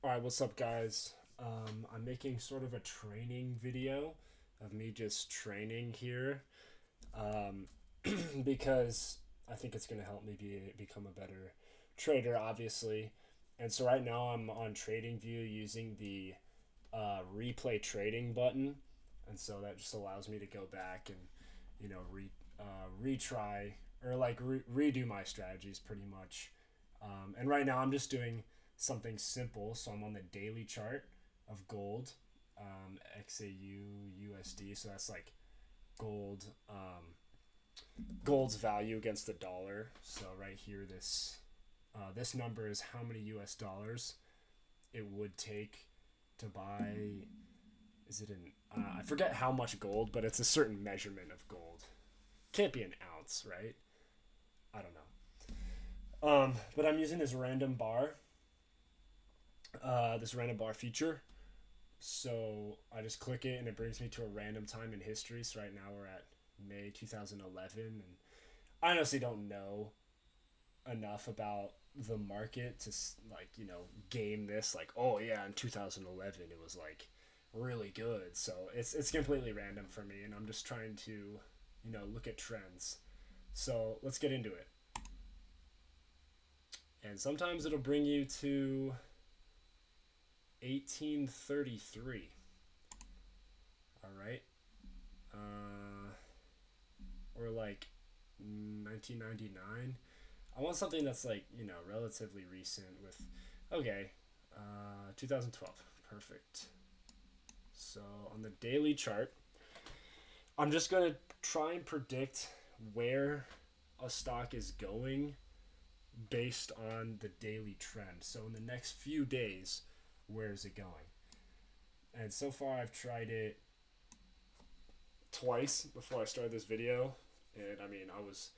Alright, what's up, guys? I'm making sort of a training video of me just training here um, because I think it's going to help me become a better trader, obviously. And so right now I'm on TradingView using the replay trading button, and so that just allows me to go back and retry or like redo my strategies pretty much. And right now I'm just doing something simple. So I'm on the daily chart of gold, XAUUSD. So that's like gold, gold's value against the dollar. So right here, this number is how many US dollars it would take to buy. Is it an? I forget how much gold, but it's a certain measurement of gold. Can't be an ounce, right? I don't know. But I'm using this random bar feature. So I just click it and it brings me to a random time in history. So right now we're at May 2011, and I honestly don't know enough about the market to game this like, oh yeah, in 2011 it was like really good. So it's completely random for me, and I'm just trying to look at trends. So let's get into it. And sometimes it'll bring you to 1833. All right. Or like 1999. I want something that's like, relatively recent with, okay, 2012. Perfect. So on the daily chart, I'm just going to try and predict where a stock is going based on the daily trend. So in the next few days, where is it going? And so far I've tried it twice before I started this video, and I mean, I was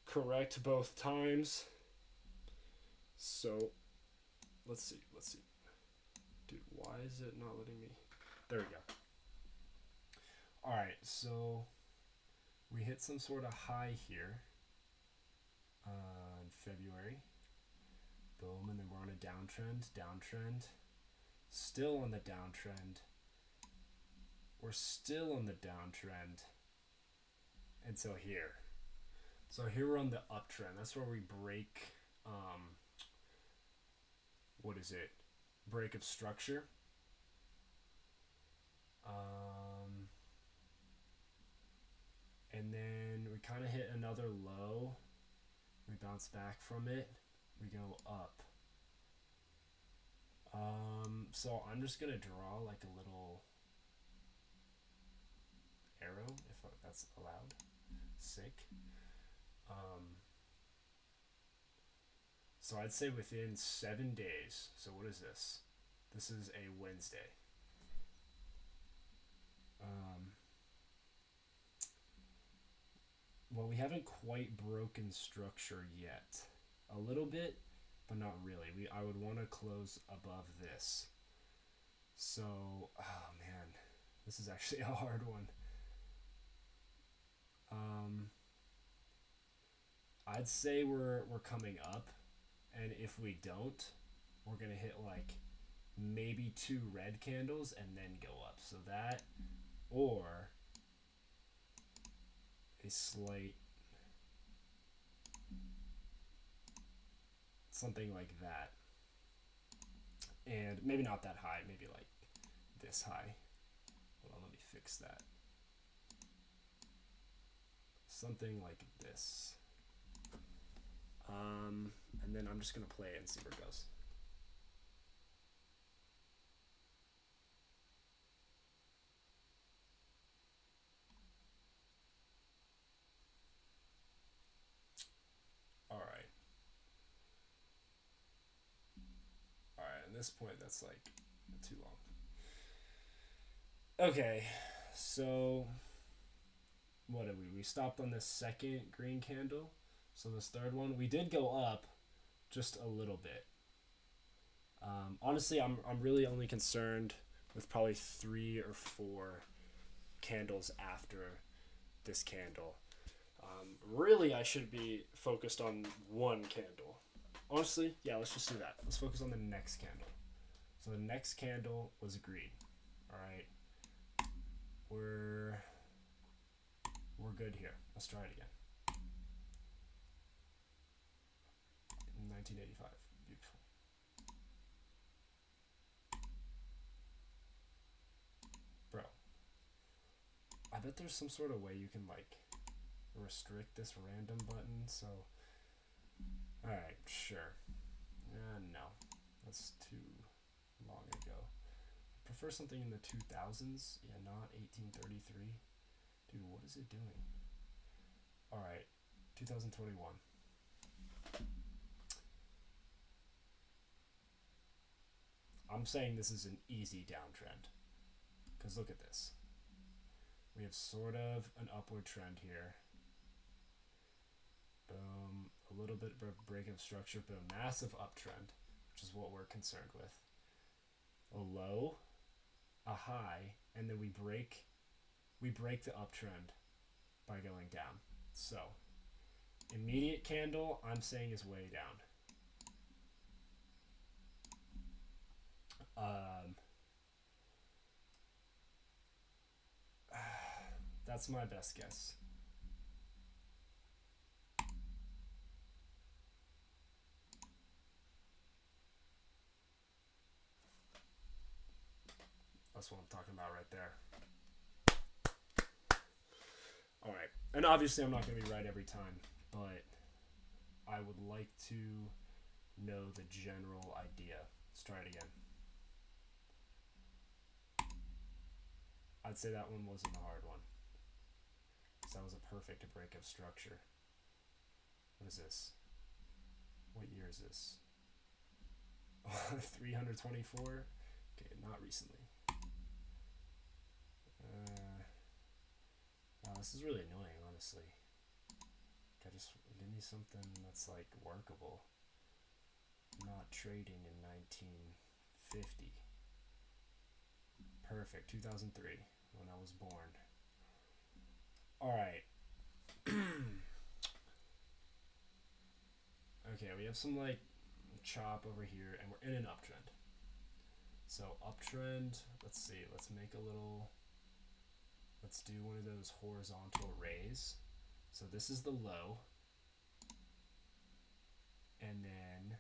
correct both times. So let's see. Dude, why is it not letting me? There we go. All right, so we hit some sort of high here in February. Boom, and then we're on a downtrend. Still on the downtrend. We're still on the downtrend until here. So here we're on the uptrend. That's where we break, what is it? Break of structure. And then we kind of hit another low. We bounce back from it. We go up. So I'm just going to draw like a little arrow, if that's allowed. Sick. So I'd say within 7 days. So what is this? This is a Wednesday. Well, we haven't quite broken structure yet. A little bit, but not really. I would want to close above this. So, oh man, this is actually a hard one. I'd say we're coming up, and if we don't, we're gonna hit like maybe 2 red candles and then go up. So that, or a slight something like that, and maybe not that high, maybe like this high. Hold on, let me fix that. Something like this. And then I'm just gonna play it and see where it goes. All right. At this point, that's like too long. Okay, so what did we stopped on the second green candle. So this third one, we did go up just a little bit. Honestly, I'm really only concerned with probably 3 or 4 candles after this candle. Really, I should be focused on one candle. Honestly, yeah, let's just do that. Let's focus on the next candle. So the next candle was green. All right, we're good here. Let's try it again. 1985, beautiful. Bro, I bet there's some sort of way you can like restrict this random button. So, all right, sure. No, that's too long ago. I prefer something in the 2000s. Yeah, not 1833. Dude, what is it doing? All right, 2021. I'm saying this is an easy downtrend. Because look at this. We have sort of an upward trend here. Boom. A little bit of break of structure, but a massive uptrend, which is what we're concerned with. A low, a high, and then we break the uptrend by going down. So, immediate candle, I'm saying is way down. That's my best guess. That's what I'm talking about right there. All right. And obviously I'm not going to be right every time, but I would like to know the general idea. Let's try it again. I'd say that one wasn't a hard one. So that was a perfect break of structure. What is this? What year is this? 324? Okay, not recently. This is really annoying, honestly. Just give me something that's like workable. Not trading in 1950. Perfect, 2003, when I was born. Alright. Okay, we have some like chop over here, and we're in an uptrend. So uptrend, let's see, let's do one of those horizontal rays. So this is the low. And then,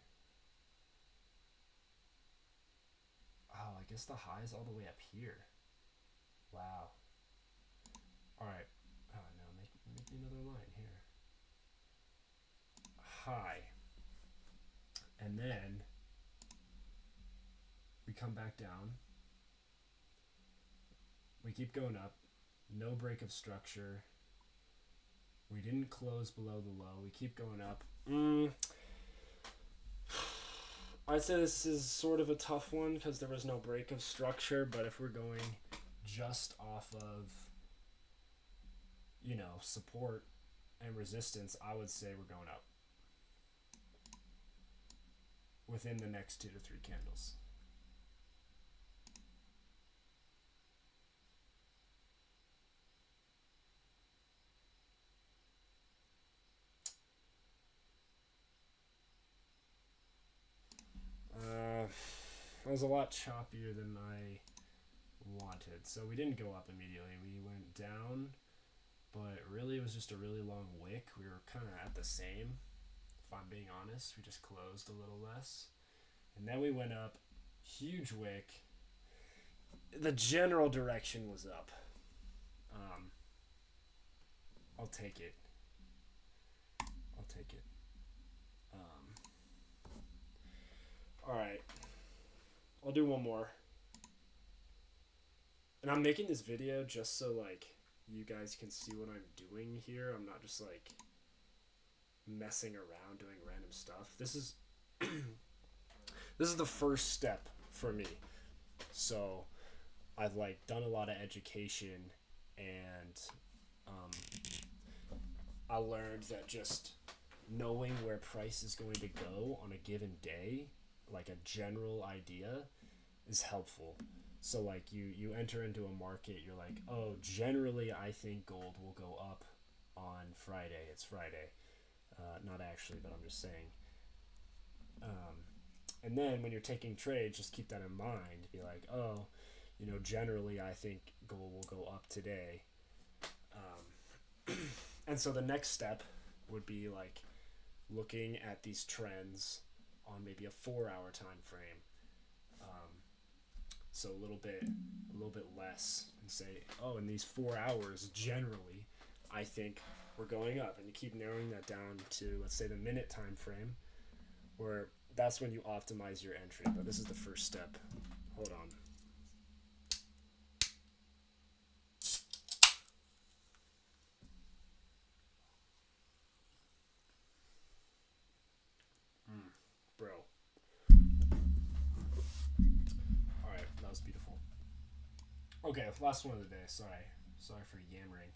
oh, I guess the high is all the way up here. Wow. All right. Oh no, make me another line here. High. And then we come back down. We keep going up. No break of structure. We didn't close below the low. We keep going up. I'd say this is sort of a tough one because there was no break of structure, but if we're going just off of, you know, support and resistance, I would say we're going up within the next 2 to 3 candles. It was a lot choppier than I wanted. So we didn't go up immediately. We went down, but really it was just a really long wick. We were kind of at the same, if I'm being honest. We just closed a little less. And then we went up, huge wick. The general direction was up. I'll take it. All right. I'll do one more. And I'm making this video just so like you guys can see what I'm doing here. I'm not just like messing around doing random stuff. This is this is the first step for me. So I've like done a lot of education, and I learned that just knowing where price is going to go on a given day, like a general idea, is helpful. So like you enter into a market, you're like, oh, generally I think gold will go up on Friday. It's Friday. Not actually, but I'm just saying. And then when you're taking trades, just keep that in mind. Be like, oh, generally I think gold will go up today. And so the next step would be like looking at these trends on maybe a 4-hour time frame. So a little bit less, and say, oh, in these 4 hours, generally, I think we're going up, and you keep narrowing that down to, let's say, the minute time frame, where that's when you optimize your entry. But this is the first step. Hold on. Bro. Alright, that was beautiful. Okay, last one of the day. Sorry for yammering.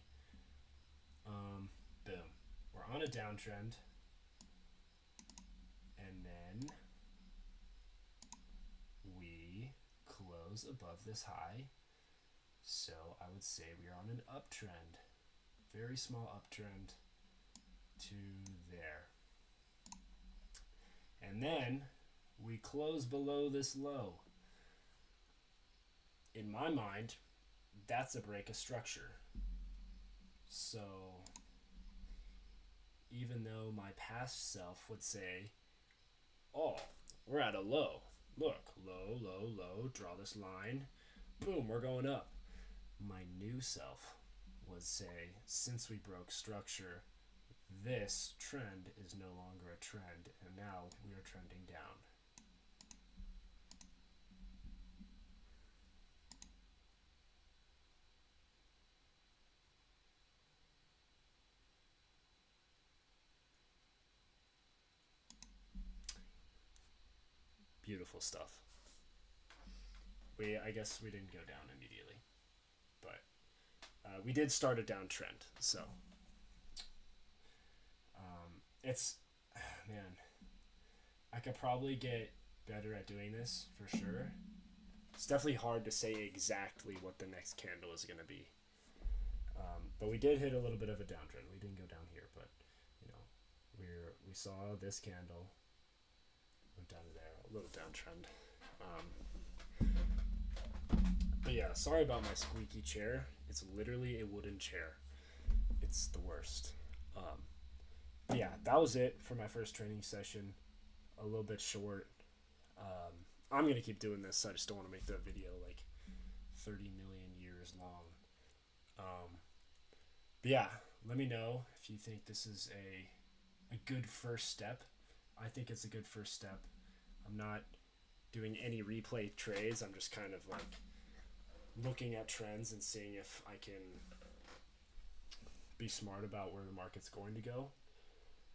Boom. We're on a downtrend. And then we close above this high. So I would say we are on an uptrend. Very small uptrend to there. And then we close below this low. In my mind, that's a break of structure. So even though my past self would say, oh, we're at a low. Look, low, low, low, draw this line. Boom, we're going up. My new self would say, since we broke structure, this trend is no longer a trend, and now we are trending down. Beautiful stuff. I guess we didn't go down immediately, but we did start a downtrend. So it's, man, I could probably get better at doing this for sure. It's definitely hard to say exactly what the next candle is going to be. But we did hit a little bit of a downtrend. We didn't go down here, but we saw this candle, went down to there, a little downtrend. But yeah, sorry about my squeaky chair. It's literally a wooden chair. It's the worst. But yeah, that was it for my first training session. A little bit short. I'm going to keep doing this. I just don't want to make the video like 30 million years long. But yeah, let me know if you think this is a good first step. I think it's a good first step. I'm not doing any replay trades. I'm just kind of like looking at trends and seeing if I can be smart about where the market's going to go.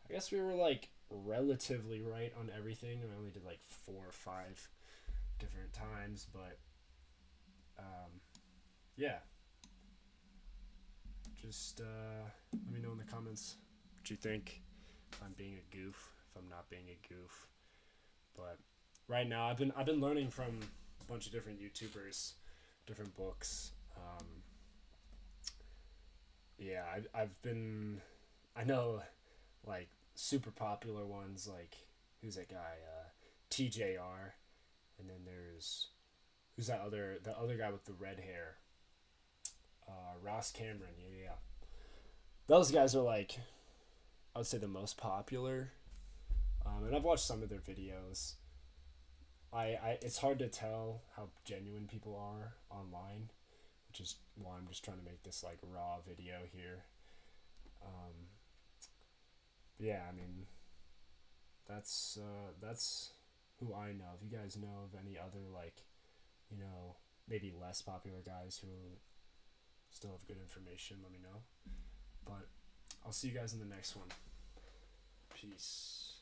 I guess we were like relatively right on everything. I only did like 4 or 5 different times, but yeah. Just let me know in the comments what you think. If I'm being a goof, if I'm not being a goof. But right now, I've been learning from a bunch of different YouTubers, different books. Yeah, I know like super popular ones like, who's that guy? TJR, and then who's the other guy with the red hair? Ross Cameron. Yeah. Those guys are like, I would say, the most popular. And I've watched some of their videos. It's hard to tell how genuine people are online, which is why I'm just trying to make this like raw video here. Yeah, I mean, that's who I know. If you guys know of any other like, maybe less popular guys who still have good information, let me know. But I'll see you guys in the next one. Peace.